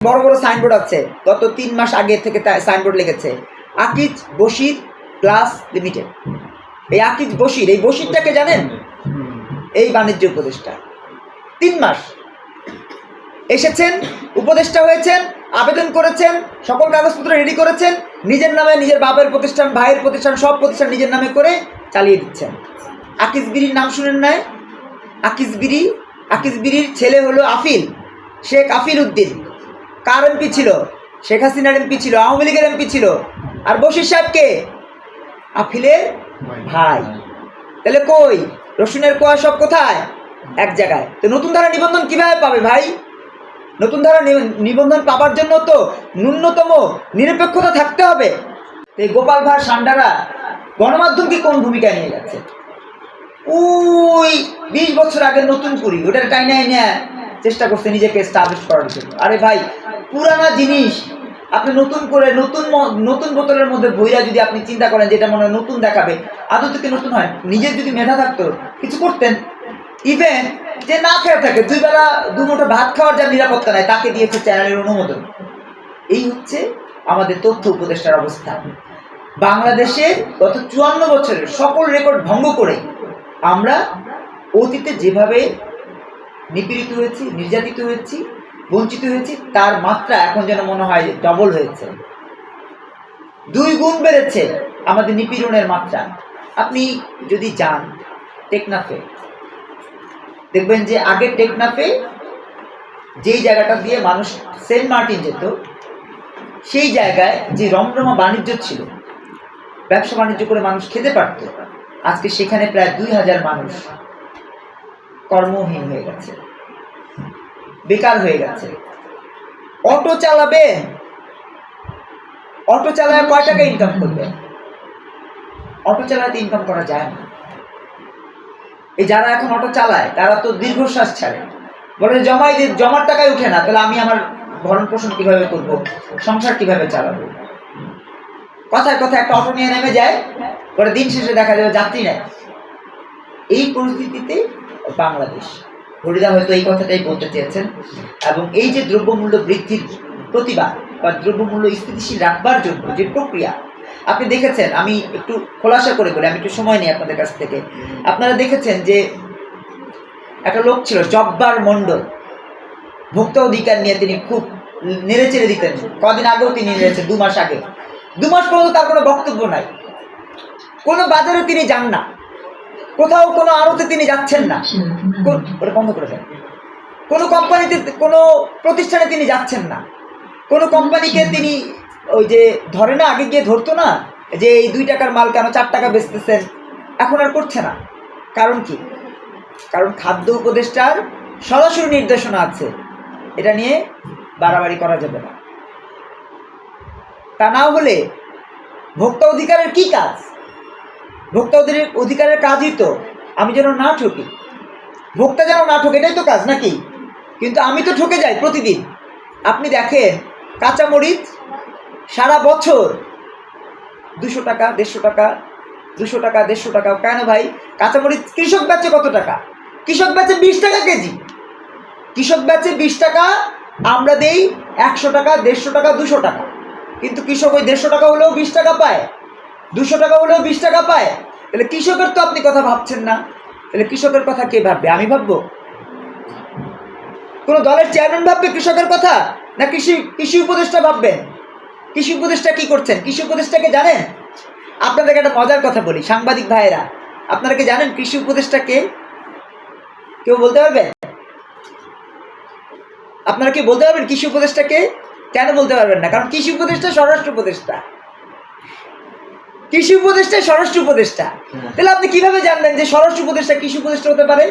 বড় বড় সাইনবোর্ড আছে, গত 3 মাস আগে থেকে সাইনবোর্ড লেগেছে আকিজ বশির ক্লাস লিমিটেড। এই আকিজ বশির, এই বশিরটাকে জানেন? এই বাণিজ্য উপদেষ্টা 3 মাস এসেছেন, উপদেষ্টা হয়েছেন, আবেদন করেছেন, সকল কাগজপত্র রেডি করেছেন, নিজের নামে, নিজের বাবার প্রতিষ্ঠান, ভাইয়ের প্রতিষ্ঠান, সব প্রতিষ্ঠান নিজের নামে করে চালিয়ে দিচ্ছেন। আকিজ বিরির নাম শুনেন নাই? আকিজ বিরি, আকিজ বিরির ছেলে হলো আফিল, শেখ আফিল উদ্দিন। কার এমপি ছিল? শেখ হাসিনার এমপি ছিল, আওয়ামী লীগের এমপি ছিল। আর বশির সাহেবকে আফিলের ভাই। তাহলে কই রসুনের কোয়া সব কোথায়? এক জায়গায়। তো নতুন ধারা নিবন্ধন কিভাবে পাবে ভাই? নতুন ধারা নিবন্ধন পাবার জন্য তো ন্যূনতম নিরপেক্ষতা থাকতে হবে। এই গোপাল ভাঁড় সান্ডারা গণমাধ্যমকে কোন ভূমিকা নিয়ে যাচ্ছে? ওই 20 বছর আগের নতুন করি ওটার টাইনে এনে চেষ্টা করছে নিজেকে এস্টাবলিশ করার জন্য। আরে ভাই, পুরানা জিনিস আপনি নতুন করে নতুন বোতলের মধ্যে ভইরা যদি আপনি চিন্তা করেন যেটা মনে হয় নতুন দেখাবে, আদৌ থেকে নতুন হয়? নিজের যদি মেধা থাকতো কিছু করতেন। ইভেন যে না খেয়ে থাকে, 2 বেলা 2 মুঠো ভাত খাওয়ার যার নিরাপত্তা নাই, তাকে দিয়েছে চ্যানেলের অনুমোদন। এই হচ্ছে আমাদের তথ্য উপদেষ্টার অবস্থা। বাংলাদেশের গত 54 বছরের সকল রেকর্ড ভঙ্গ করে আমরা অতীতে যেভাবে নিপীড়িত হয়েছি, নির্যাতিত হয়েছি, বঞ্চিত হয়েছি, তার মাত্রা এখন যেন মনে হয় ডবল হয়েছে, 2 গুণ বেড়েছে আমাদের নিপীড়নের মাত্রা। আপনি যদি যান টেকনাফে, দেখবেন যে আগে টেকনাফে যেই জায়গাটা দিয়ে মানুষ সেন্ট মার্টিন যেত, সেই জায়গায় যে রমরমা বাণিজ্য ছিল, ব্যবসা বাণিজ্য করে মানুষ খেতে পারত, আজকে সেখানে প্রায় 2000 মানুষ কর্মহীন হয়ে গেছে, বেকার হয়ে গেছে। অটো চালাবে, অটো চালায় কয় টাকা ইনকাম করবে? অটো চালাতে ইনকাম করা যায় না। এই যারা এখন অটো চালায় তারা তো দীর্ঘশ্বাস ছাড়ে, বলে জমার টাকায় উঠে না, তাহলে আমি আমার ভরণ পোষণ কিভাবে করবো, সংসার কিভাবে চালাবো? কথায় কথায় একটা অটো নিয়ে নেমে যায়, পরে দিন শেষে দেখা যাবে যাত্রী নেয়। এই পরিস্থিতিতে বাংলাদেশ, হরিদা হয়তো এই কথাটাই বলতে চেয়েছেন। এবং এই যে দ্রব্যমূল্য বৃদ্ধির প্রতিবাদ বা দ্রব্যমূল্য স্থিতিশীল রাখবার জন্য যে প্রক্রিয়া আপনি দেখেছেন, আমি একটু খোলাসা করে বলি, আমি একটু সময় নিই আপনাদের কাছ থেকে। আপনারা দেখেছেন যে একটা লোক ছিল জব্বার মণ্ডল, ভোক্তা অধিকার নিয়ে তিনি খুব নেড়ে চেড়ে দিতেন। কদিন আগেও তিনি নেড়েছেন, 2 মাস আগে। 2 মাস পর্যন্ত তার কোনো বক্তব্য নাই, কোনো বাজারে তিনি যান না, কোথাও কোনো আড়তে তিনি যাচ্ছেন না, ওটা বন্ধ করে দেন। কোনো কোম্পানিতে, কোনো প্রতিষ্ঠানে তিনি যাচ্ছেন না, কোনো কোম্পানিকে তিনি ওই যে ধরে না, আগে গিয়ে ধরতো না যে এই 2 টাকার মাল কেন 4 টাকা বেচতেছেন, এখন আর করছে না। কারণ কি? কারণ খাদ্য উপদেষ্টার সরাসরি নির্দেশনা আছে, এটা নিয়ে বাড়াবাড়ি করা যাবে না। তা না হলে ভোক্তা অধিকারের কি কাজ? ভোক্তা অধিকারের কাজই তো আমি যেন না ঠকি, ভোক্তা যেন না ঠকে, এটাই তো কাজ নাকি? কিন্তু আমি তো ঠকে যাই প্রতিদিন। আপনি দেখেন কাঁচামরিচ সারা বছর 200 টাকা, 150 টাকা, 200 টাকা, 150 টাকা। কেন ভাই? কাঁচামরিচ কৃষক বেচে কত টাকা? কৃষক বেচে 20 টাকা কেজি। কৃষক বেচে 20 টাকা, আমরা দেই 100 টাকা, 150 টাকা, 200 টাকা। কিন্তু কৃষক ওই 150 টাকা হলেও 20 টাকা পায়, 200 টাকা হলেও 20 টাকা পায়। তাহলে কৃষকের তো আপনি কথা ভাবছেন না। তাহলে কৃষকের কথা কে ভাববে? আমি ভাববো? কোন দলের চেয়ারম্যান ভাববে কৃষকের কথা? না কৃষি উপদেষ্টা ভাববেন? কৃষি উপদেষ্টা কি করছেন? কৃষি উপদেষ্টাকে জানেন? আপনাদেরকে একটা মজার কথা বলি, সাংবাদিক ভাইয়েরা, আপনারা কি জানেন কৃষি উপদেষ্টাকে? কেউ বলতে পারবে? আপনারা কি বলতে পারবেন কৃষি উপদেষ্টাকে? কেন বলতে পারবেন না? কারণ কৃষি উপদেষ্টা স্বরাষ্ট্র উপদেষ্টা, কৃষি উপদেষ্টা স্বরাষ্ট্র উপদেষ্টা। তাহলে আপনি কিভাবে জানবেন যে স্বরাষ্ট্র উপদেষ্টা কৃষি উপদেষ্টা হতে পারে?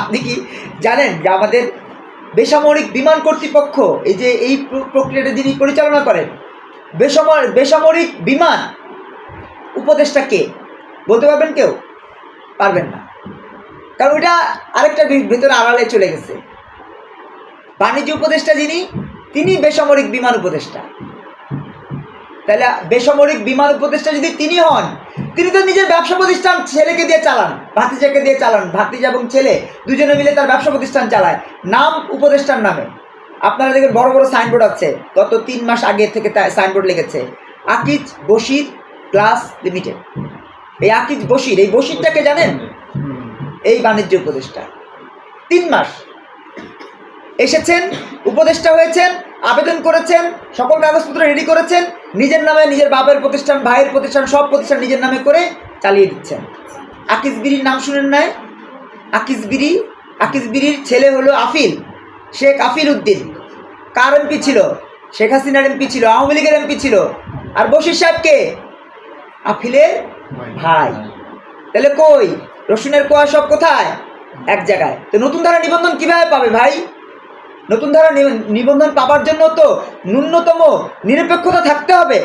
আপনি কি জানেন যে আমাদের বেসামরিক বিমান কর্তৃপক্ষ, এই যে এই প্রক্রিয়াটা যিনি পরিচালনা করেন, বেসামরিক বিমান উপদেষ্টা কে? বলতে পারবেন কেউ? পারবেন না, কারণ ওইটা আরেকটা ভেতরে আড়ালে চলে গেছে। বাণিজ্য উপদেষ্টা যিনি, তিনি বেসামরিক বিমান উপদেষ্টা। তাহলে বেসামরিক বিমান উপদেষ্টা যদি তিনি হন, তিনি তো নিজের ব্যবসা প্রতিষ্ঠান ছেলেকে দিয়ে চালান, ভাতিজাকে দিয়ে চালান, ভাতিজা এবং ছেলে দুজনে মিলে তার ব্যবসা প্রতিষ্ঠান চালায়, নাম উপদেষ্টার নামে। আপনারা দেখবেন বড় বড় সাইনবোর্ড আছে, গত 3 মাস আগে থেকে সাইনবোর্ড লেগেছে আকিজ বশির গ্লাস লিমিটেড। এই আকিজ বশির, এই বশিরটাকে জানেন? এই বাণিজ্য উপদেষ্টা 3 মাস এসেছেন, উপদেষ্টা হয়েছেন, আবেদন করেছেন, সকল কাগজপত্র রেডি করেছেন, নিজের নামে, নিজের বাবার প্রতিষ্ঠান, ভাইয়ের প্রতিষ্ঠান, সব প্রতিষ্ঠান নিজের নামে করে চালিয়ে দিচ্ছেন। আকিজ বিড়ির নাম শুনেন নাই? আকিজ বিড়ি, আকিজ বিড়ির ছেলে হলো আফিল, শেখ আফিল উদ্দিন। কার এমপি ছিল? শেখ হাসিনার এমপি ছিল, আওয়ামী লীগের এমপি ছিল। আর বশির সাহেবকে আফিলের ভাই। তাহলে কই রসুনের কোয়া সব কোথায়? এক জায়গায়। তো নতুন ধারা নিবন্ধন কিভাবে পাবে ভাই? নতুন ধারা নিবন্ধন পাবার জন্য তো ন্যূনতম নিরপেক্ষতা থাকতে হবে।